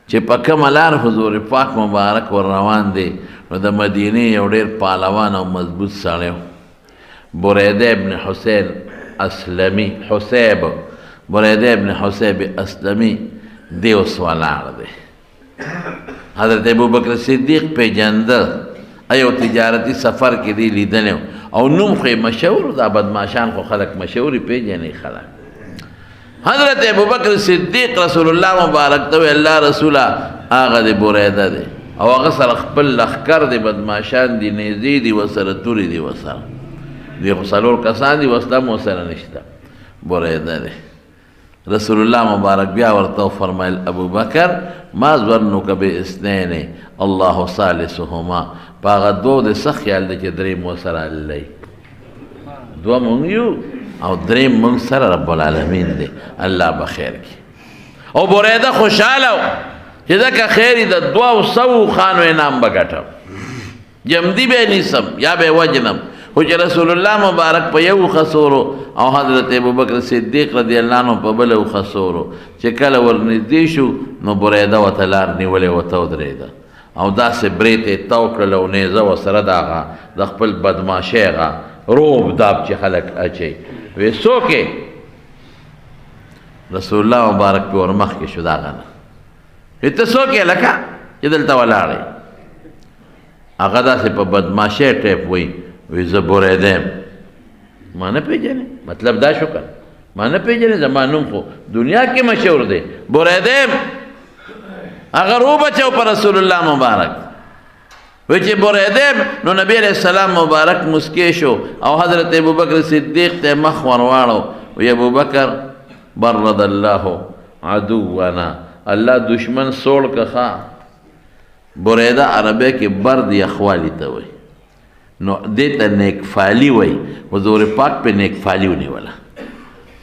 چې په کومه لار حضور پاک مبارک ور روان دی نو د مدینې یو ډېر پهلوان او مضبوط سړی و بریده ابن حسین اسلمي بریده ابن حسیب اسلمي دی اوس ولاړ دی حضرت ابوبکر صدیق پیژنده ایو تجارتی سفر کې دی لیدلی او نوم خو مشهور دا بدماشان خو خلک مشهوري پیژني خلک حضرت ابوبکر صدیق رسول الله مبارک ته الله رسوله هغه د بریده دی او هغه سره خپل لښکر دی بدماشان دی نیزې دي ورسره تورې دي ورسره دی خو څلور کسان دي وسله مو سره نشته بریده دی رسول الله مبارک بیا ورته فرمایل ابوبکر ما ظنک باثنین الله ثالثهما په هغه دوه د څه خیال دی چې درې مو سره الله دوه مونږ یو او درې مونږ سره رب العالمین دی الله به خیر کړي او بریده خوشحاله و چې ځکه خیر د 200 خانو انعام به ګټم جمدي به نیسم یا به وجنم خو چې رسول الله مبارک په یو خسورو او حضرت ابوبکر صدیق رضی الله عنه په بل خسورو چې کله ورنږدې شو نو بریده ورته لار نیولې ورته ودرېده او داسې برې ته یې تاو کړله او نیزه ورسره د هغه د خپل بدماشۍ هغه روب داب چې خلک اچوي وی څوک رسول الله مبارک پې ور مخکې شو د هغه نه وی ته څوک یې لکه چې دلته ولاړ یې هغه داسې په بدماشۍ ټیپ وی وی زه بریده یم ما نه پېژنې مطلب دا شو که ما نه پېژنې زما نوم خو دنیا کې مشهور دی بریده یم هغه روب اچو په رسول الله مبارک وی چې بریده یم نو نبی علیہ السلام مبارک مسکی شو او حضرت ابوبکر صدیق ته مخ ور واړو وی ابوبکر برد الله عدونا الله دشمن سوړ که ښه بریده عربی کې برد یخوالی ته وی نو دې ته نیکفالي وی حضور پاک په نیکفالي ونیوله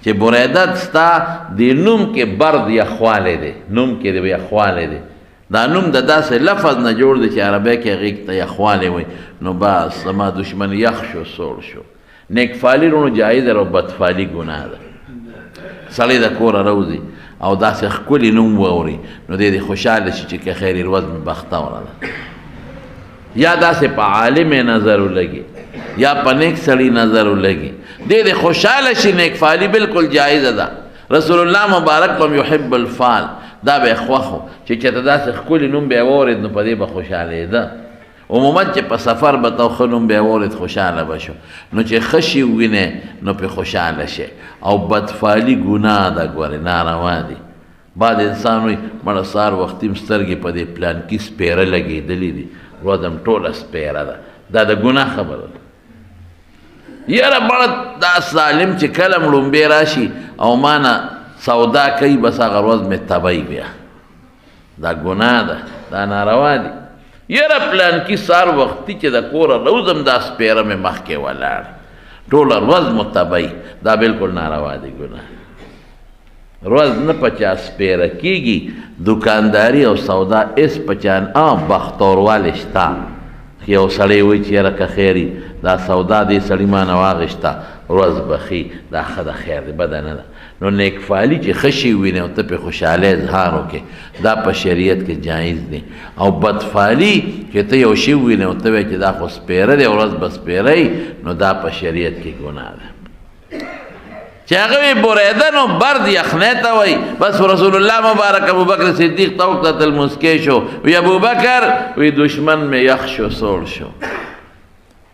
چې بریده ستا د نوم کې برد یخوالی دی نوم کې د یخوالی دی دا نوم د داسې لفظ نه جوړ دی چې عربی کې هغې ته یخوالی وی نو بس زما دشمن یخ شو سوړ شو نیکفالي رونو جایز او بدفالي ګناه ده سړی د کوره راوځي او داسې ښکلي نوم واوري نو دی دې خوشحاله شي چې که خیر ورځ مې بختوره ده یا داسې په عالم نظر ولګي یا په نیک سړي نظر ولګي دی دې خوشحاله شي نیکفالي بالکل جایزه ده رسول الله مبارک هم یحب الفال دا به یې خوښ و چې چېرته داسې ښکلي نوم به یې واورېد نو په دې به خوشحالېده عموما چې په سفر به ته ښه نوم به یې واورېد خوشحاله به شو نو چې ښه شي ووینې نو پرې خوشحاله شي او بدفالي ګناه ده ګورې ناروا دي بعد انسان وایي مړه سهار وختي م سترګې په دې پلانکي سپېره لګېدلې دي ورځ هم ټوله سپېره ده دا د ګناه خبره ده یاره مړه دا ظالم چې کله م لومبې راشي او ما نه سودا کوي بس هغه ورځ مې تبی بیا دا ګناه ده دا ناروا دي یاره پلانکي سهار وختي چې د کوره روزم دا سپېره مې مخکې ولاړ ټوله ورځ مو تبی دا بالکل ناروا دي ګناه روز نه پچا سپېره کېږي دکانداري او سودا اس پچان بختوروالی شته یو سړی وایي چې یاره که خیري دا سودا دې سړي ما نه واغېسته ورځ بخي دا ښه ده خیر دی بده نه ده نو نیکفالي چې ښه شي ووینې او ته پرې خوشحالۍ اظهار وکړې دا په شریعت کې جایز دی او بدفالي چې ته یو شي ووینې او ته وایې چې دا خو سپېره دی ورځ به سپېره نو دا په شریعت کې ګناه ده چې هغه وی بریده نو برد یخنۍ ته وایي بس رسول الله مبارک ابوبکر صدیق ته وکتل مسکی شو وی ابوبکر وی دشمن مې یخ شو سوړ شو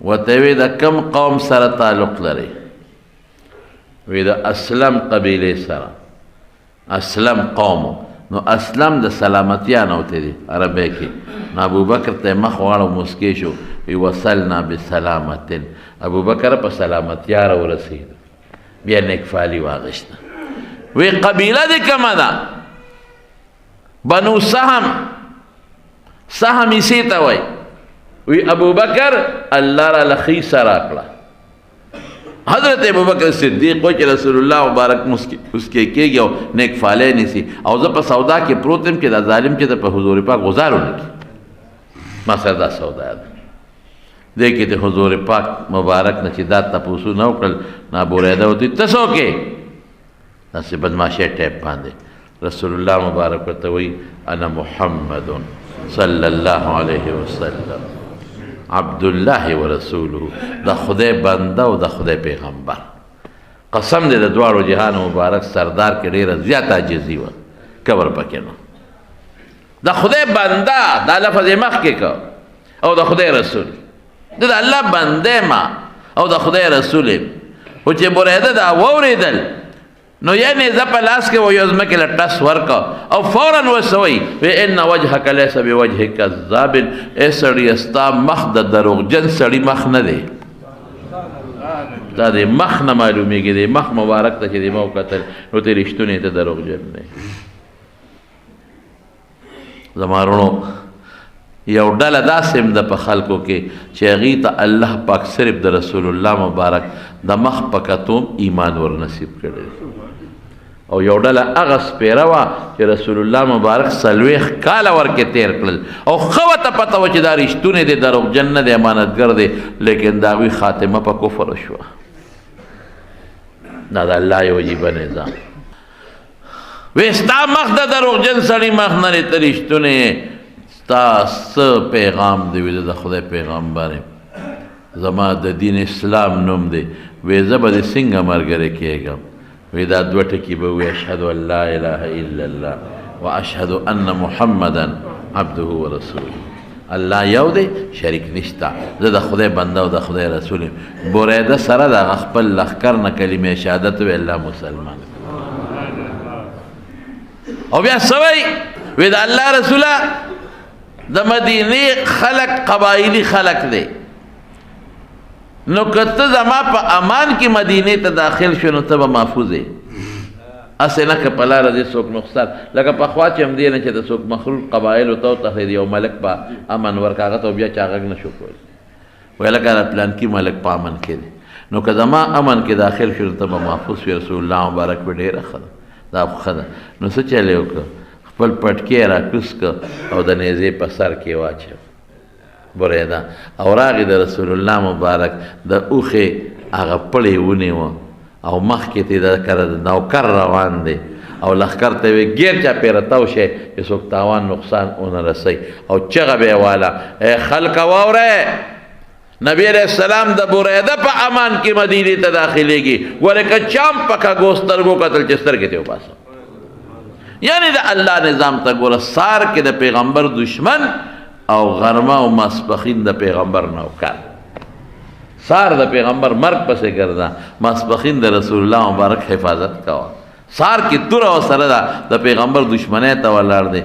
ورته وی د کم قوم سره تعلق لري وی د اسلم قبیلې سره اسلم قومو نو اسلم د سلامتیا نه وته دي عربی کې نو ابوبکر ته مخ واړو مسکی شو وی وصلنا بسلامتن ابوبکر په سلامتیا راورسېد بیا نیکفالي واغشته وی قبیله دې کومه ده بنو سهم یې ته وایي وی ابوبکر الله را لخیصه راکړه حضرت ابوبکر صدیق وایي چې رسول الله مبارک مسکی کېږي او نیکفالۍ نیسي او زه په سودا کې پروت یم چې دا ظالم چې د په حضور پاک غزار ونه کړي ما سره دا سودا ده دې کې د حضور پاک مبارک نه چې دا تپوسو نه وکړل نا بریده ورته ته څوک یې داسې بدماشۍ ټیپ باندې رسول الله مبارک ورته وی انا محمد صلی الله علیه وسلم عبد الله ورسوله، د خدای بنده او د خدای پیغمبر. قسم دې د دواړو جهان مبارک سردار کې ډېره زیاته عاجزي وه، کبر پکې نه. د خدای بنده دا لفظ یې مخکې که او د خدای رسول، د الله بنده ما او د خدای رسول یم. خو چې بریده دا واورېدل نو یعنې زه په لاس کې و یو ځمکې له ټس ورکه او فورا وسوی وی ان وجهک لیس بوجه کذاب، ای سړي ستا مخ د دروغجن سړي مخ نه دی، دا د مخ نه معلومیږي، د مخ مبارک ته چې د ما وکتل نو ته رښتونی ته دروغجن دی. زما وروڼو یو ډله داسې هم ده په خلکو کې چې هغې ته الله پاک صرف د رسول الله مبارک د مخ په کتو ایمان ور نصیب کړی، او یو ډله هغه سپیره وه چې رسول الله مبارک 40 کاله ورکې تیر کړل او ښه ورته پته وه چې دا رښتونی دی، دروغجن نه دی، امانتګر دی، لیکن د هغوی خاتمه په کفر شوه. دا د الله یو عجیبه نظام. وی ستا مخ د دروغجن سړي مخ نه دی، ته رښتونی یې، ستا څه پیغام دی؟ وی د خدای پیغمبر یم، زما د دین اسلام نوم دی. وی زه به دې څنګه ملګری کېږم؟ وی دا دوه ټکي به وی اشهد ان لا اله الا الله و اشهد ان محمدا عبده و رسوله. الله یو دی، شریک نشته، زه د خدای بنده او د خدای رسول یم. بریده سره د هغه خپل لښکر نه کلمې شهادت وی الله مسلمان. او بیا څه وی؟ وی د الله رسوله د مدینې خلق قبایلی خلق دی، نو که ته زما په امان کې مدینې ته داخل شو نو ته به محفوظ یې، هسې نه که په لاره ځې څوک نقصان، لکه پخوا چې هم دی نه چې د څوک مخلوق قبایلو ته وتښتېد، یو ملک به امن ورکړه هغه ته بیا چا غږ نه شو کولی، ویل لکه پلانکي ملک په امن کې دی، نو که زما امن کې داخل شو نو ته به محفوظ شوې. رسول الله مبارک به ډېره ښه ده، دا خو ښه ده. نو څه چلی وکړه؟ خپل پټکی را کوز که او د نیزې په سر کې واچو بریده، او راغی د رسول الله مبارک د اوښې هغه پړې ونیوه او مخکې ته د کره د نوکر روان دی او لښکر ته وی ګیر چاپېره تاو شئ چې څوک تاوان نقصان ونه رسئ، او چغه به یې واله ای خلکه واورئ، نبی علیہ السلام د بریده په امان کې مدینې ته داخلېږي، ولې که چام په کږو سترګو کتل چې سترګې ته وباسم. یعنی د الله نظام ته ګوره، سار کې د پیغمبر دشمن او غرمه او ماسپخین د پیغمبر نوکر. سار د پیغمبر مرګ پسې ګرځه، ماسپخین د رسول الله مبارک حفاظت کوه. سار کې توره او سره ده د پیغمبر دشمنۍ ته ولاړ دی،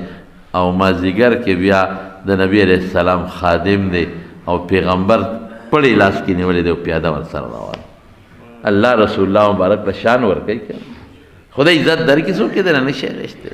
او مازدیګر کې بیا د نبی علیہ السلام خادم دی او پیغمبر پړې لاس کې نیولې دی او پیاده ورسره روان. الله رسول الله مبارک ته شان ورکوي، خدای عزت درکړي، څوک یې درنه نشي اخیستی.